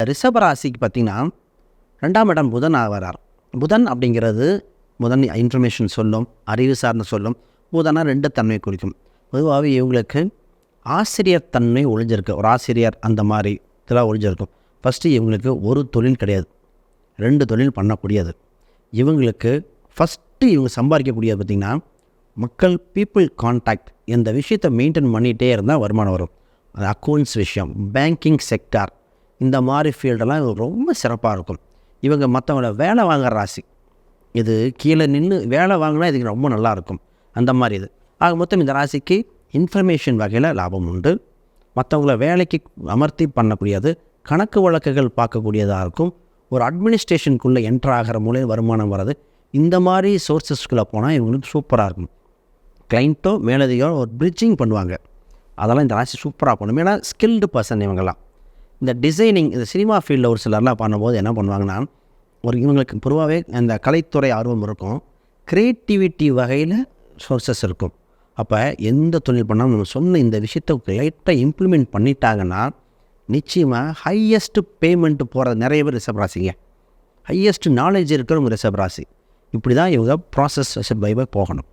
ரிஷப ராசிக்கு பார்த்திங்கன்னா 2ஆம் இடம் புதன் வரார். புதன் அப்படிங்கிறது புதன் இன்ஃபர்மேஷன் சொல்லும், அறிவு சார்ந்து சொல்லும். புதனா 2 தன்மையை குறிக்கும். பொதுவாகவே இவங்களுக்கு ஆசிரியர் தன்மை ஒழிஞ்சிருக்கு. ஒரு ஆசிரியர் அந்த மாதிரி இதெல்லாம் ஒழிஞ்சிருக்கும். ஃபஸ்ட்டு இவங்களுக்கு ஒரு தொழில் கிடையாது, 2 தொழில் பண்ணக்கூடியது. இவங்களுக்கு ஃபஸ்ட்டு இவங்க சம்பாதிக்கக்கூடியது பார்த்திங்கன்னா மக்கள் பீப்புள் கான்டாக்ட் இந்த விஷயத்தை மெயின்டைன் பண்ணிகிட்டே இருந்தால் வருமானம் வரும். அது அக்கௌண்ட்ஸ் விஷயம், பேங்கிங் செக்டார், இந்த மாதிரி ஃபீல்டெல்லாம் ரொம்ப சிறப்பாக இருக்கும். இவங்க மற்றவங்கள வேலை வாங்குகிற ராசி. இது கீழே நின்று வேலை வாங்கினா இதுக்கு ரொம்ப நல்லாயிருக்கும். அந்த மாதிரி இது ஆக மொத்தம் இந்த ராசிக்கு இன்ஃபர்மேஷன் வகையில் லாபம் உண்டு. மற்றவங்கள வேலைக்கு அமர்த்தி பண்ணக்கூடியது, கணக்கு வழக்குகள் பார்க்கக்கூடியதாக இருக்கும். ஒரு அட்மினிஸ்ட்ரேஷனுக்குள்ளே என்ட்ரு ஆகிற மூலம் வருமானம் வர்றது. இந்த மாதிரி சோர்ஸஸ்குள்ளே போனால் இவங்களுக்கு சூப்பராக இருக்கும். கிளைண்ட்டோ மேலதிகோ ஒரு பிரிட்ஜிங் பண்ணுவாங்க. அதெல்லாம் இந்த ராசி சூப்பராக பண்ணும். ஏன்னா ஸ்கில்டு பர்சன் இவங்கெல்லாம். இந்த டிசைனிங், இந்த சினிமா ஃபீல்டில் ஒரு சிலர்லாம் பண்ணும்போது என்ன பண்ணுவாங்கன்னா, இவங்களுக்கு பொதுவாகவே அந்த கலைத்துறை ஆர்வம் இருக்கும், க்ரியேட்டிவிட்டி வகையில் சோர்ஸஸ் இருக்கும். அப்போ எந்த தொழில் பண்ணாலும் நம்ம சொன்ன இந்த விஷயத்தை லைட்டாக இம்ப்ளிமெண்ட் பண்ணிட்டாங்கன்னா நிச்சயமாக ஹையஸ்ட்டு பேமெண்ட்டு போகிற நிறைய பேர் ரிஷபராசிங்க. ஹையஸ்ட்டு நாலேஜ் இருக்கிறவங்க ரிஷபராசி. இப்படி தான் இவங்க ப்ராசஸ் பை போகணும்.